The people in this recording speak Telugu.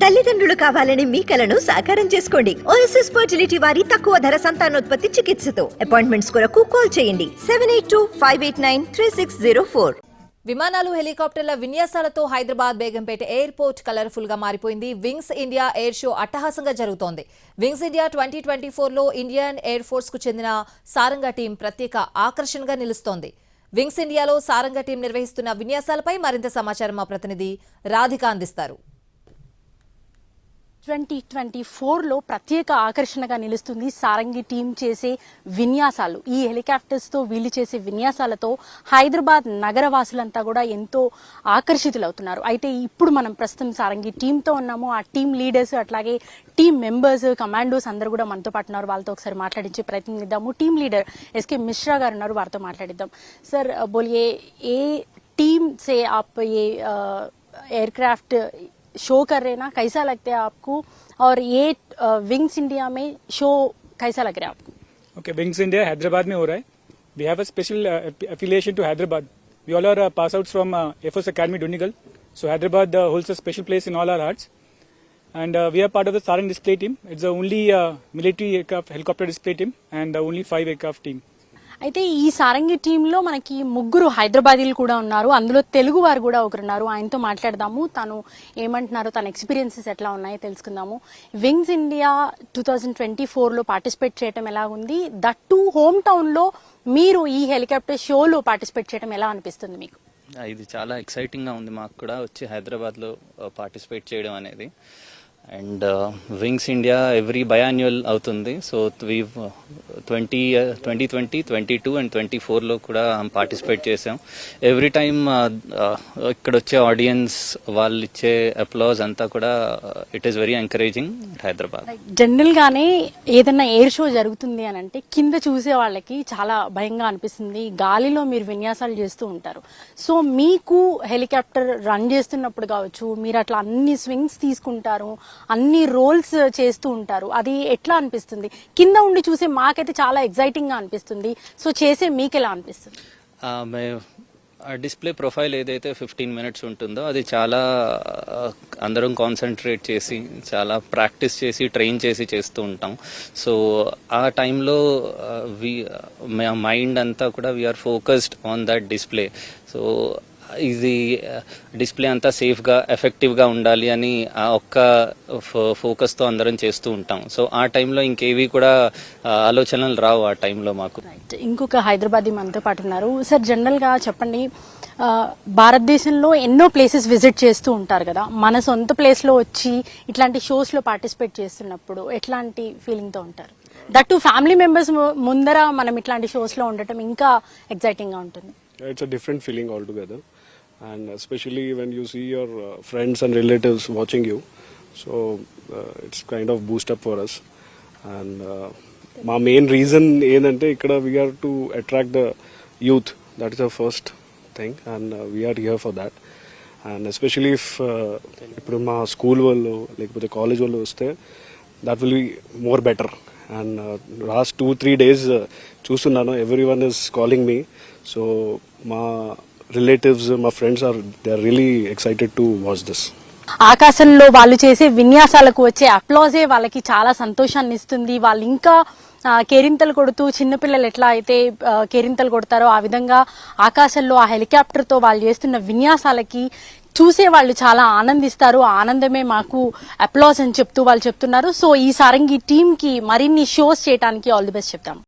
తల్లిదండ్రులు కావాలని మీ కలను సాకారం చేసుకోండి. ఓఎస్ఎస్ ఫర్టిలిటీ వారి తక్కువ ధర సంతానోత్పత్తి చికిత్సతో అపాయింట్మెంట్స్ కొరకు కాల్ చేయండి 7825893604. విమానాలు హెలికాప్టర్ల విన్యాసాలతో హైదరాబాద్ బేగంపేట ఎయిర్పోర్ట్ కలర్ఫుల్ గా మారిపోయింది. వింగ్స్ ఇండియా ఎయిర్ షో అట్టహాసంగా జరుగుతోంది. వింగ్స్ ఇండియా 2024లో ఇండియన్ ఎయిర్ ఫోర్స్ కు చెందిన సారంగా టీం ప్రత్యేక ఆకర్షణగా నిలుస్తోంది. వింగ్స్ ఇండియాలో సారంగా టీం నిర్వహిస్తున్న విన్యాసాలపై మరింత సమాచారం మా ప్రతినిధి రాధిక అందిస్తారు. 2024లో ప్రత్యేక ఆకర్షణగా నిలుస్తుంది సారంగి టీం చేసే విన్యాసాలు. ఈ హెలికాప్టర్స్ తో వీళ్ళు చేసే విన్యాసాలతో హైదరాబాద్ నగరవాసులంతా కూడా ఎంతో ఆకర్షితులవుతున్నారు. అయితే ఇప్పుడు మనం ప్రస్తుతం సారంగి టీంతో ఉన్నాము. ఆ టీం లీడర్స్ అట్లాగే టీం మెంబర్స్ కమాండోస్ అందరూ కూడా మనతో పాటు ఉన్నారు. వాళ్ళతో ఒకసారి మాట్లాడించే ప్రయత్నం చేద్దాము. టీం లీడర్ ఎస్కే మిశ్రా గారు ఉన్నారు, వారితో మాట్లాడిద్దాం. సార్ బోలియే, ఏ టీం సే ఆప్ ఏ एयरक्राफ्ट शो कर रहे हैं ना, कैसा लगता है आपको? और ये विंग्स इंडिया में शो कैसा लग रहा है आपको? ओके, विंग्स इंडिया हैदराबाद में हो रहा है. We have a special affiliation to Hyderabad. We all are pass outs from Air Force Academy Dundigal. So Hyderabad holds a special place in all our hearts. And we are part of the Sarang display team. It's the only military aircraft helicopter display team and the only 5 aircraft team. అయితే ఈ సారంగి టీంలో మనకి ముగ్గురు హైదరాబాదీలు కూడా ఉన్నారు. అందులో తెలుగు వారు కూడా ఒకరున్నారు. ఆయనతో మాట్లాడదాము. తను ఏమంటున్నారో, తన ఎక్స్పీరియన్సెస్ ఎట్లా ఉన్నాయో తెలుసుకుందాము. వింగ్స్ ఇండియా 2024లో పార్టిసిపేట్ చేయడం ఎలా ఉంది? దట్ టు హోమ్ టౌన్ లో మీరు ఈ హెలికాప్టర్ షోలో పార్టిసిపేట్ చేయడం ఎలా అనిపిస్తుంది మీకు? ఇది చాలా ఎక్సైటింగ్ గా ఉంది మాకు కూడా వచ్చి హైదరాబాద్ లో పార్టిసిపేట్ చేయడం అనేది. And wings India every biannual అవుతుంది. సో 2020, 22 అండ్ 24లో కూడా పార్టిసిపేట్ చేసాం. ఎవ్రీ టైమ్ ఇక్కడ వచ్చే ఆడియన్స్ వాళ్ళు ఇచ్చే అప్లాజ్ అంతా కూడా it is very encouraging Hyderabad. General గానే ఏదైనా ఎయిర్ షో జరుగుతుంది అని అంటే కింద చూసే వాళ్ళకి చాలా భయంగా అనిపిస్తుంది. గాలిలో మీరు విన్యాసాలు చేస్తూ ఉంటారు. సో మీకు హెలికాప్టర్ రన్ చేస్తున్నప్పుడు కావచ్చు, మీరు అట్లా అన్ని స్వింగ్స్ తీసుకుంటారు, అన్ని రోల్స్ చేస్తూ ఉంటారు. అది ఎట్లా అనిపిస్తుంది? కింద ఉండి చూసే మాకైతే చాలా ఎక్సైటింగ్ గా అనిపిస్తుంది. సో చేసే మీకు ఎలా అనిపిస్తుంది? డిస్ప్లే ప్రొఫైల్ ఏదైతే 15 మినిట్స్ ఉంటుందో అది చాలా అందరం కాన్సన్ట్రేట్ చేసి చాలా ప్రాక్టీస్ చేసి ట్రైన్ చేసి చేస్తూ ఉంటాం. సో ఆ టైంలో మైండ్ అంతా కూడా we are focused on that display. So ఇది డిస్ప్లే అంతా సేఫ్గా ఎఫెక్టివ్గా ఉండాలి అని ఆ ఒక్క ఫోకస్తో అందరం చేస్తూ ఉంటాం. సో ఆ టైంలో ఇంకేవి కూడా ఆలోచనలు రావు ఆ టైంలో మాకు. ఇంకొక హైదరాబాదీ మనతో పాటు ఉన్నారు. సార్ జనరల్గా చెప్పండి, భారతదేశంలో ఎన్నో ప్లేసెస్ విజిట్ చేస్తూ ఉంటారు కదా, మన సొంత ప్లేస్లో వచ్చి ఇట్లాంటి షోస్లో పార్టిసిపేట్ చేస్తున్నప్పుడు ఎట్లాంటి ఫీలింగ్తో ఉంటారు? దట్టు ఫ్యామిలీ మెంబర్స్ ముందర మనం ఇట్లాంటి షోస్లో ఉండటం ఇంకా ఎక్సైటింగ్గా ఉంటుంది. It's a different feeling altogether, and especially when you see your friends and relatives watching you, so it's kind of boost up for us. And my main reason ఏంటంటే ఇక్కడ we are to attract the youth. That is the first thing, and we are here for that. And especially if ఇప్పుడు మా స్కూల్ వాళ్ళు లేకపోతే కాలేజ్ వాళ్ళు వస్తే that will be more better. And last 2-3 days చూస్తున్నాను, everyone is calling me. So my relatives, my friends they are really excited to watch this. ఆకాశంలో వాళ్ళు చేసే విన్యాసాలకు వచ్చే అప్లాజే వాళ్ళకి చాలా సంతోషాన్ని ఇస్తుంది. వాళ్ళు ఇంకా కేరింతలు కొడుతూ, చిన్నపిల్లలు ఎట్లా అయితే కేరింతలు కొడతారో ఆ విధంగా ఆకాశంలో ఆ హెలికాప్టర్తో వాళ్ళు చేస్తున్న విన్యాసాలకి చూసే వాళ్ళు చాలా ఆనందిస్తారు. ఆ ఆనందమే మాకు అప్లాజ్ అని చెప్తూ వాళ్ళు చెప్తున్నారు. సో ఈ సారంగి టీమ్ కి మరిన్ని షోస్ చేయడానికి ఆల్ ది బెస్ట్ చెప్తాం.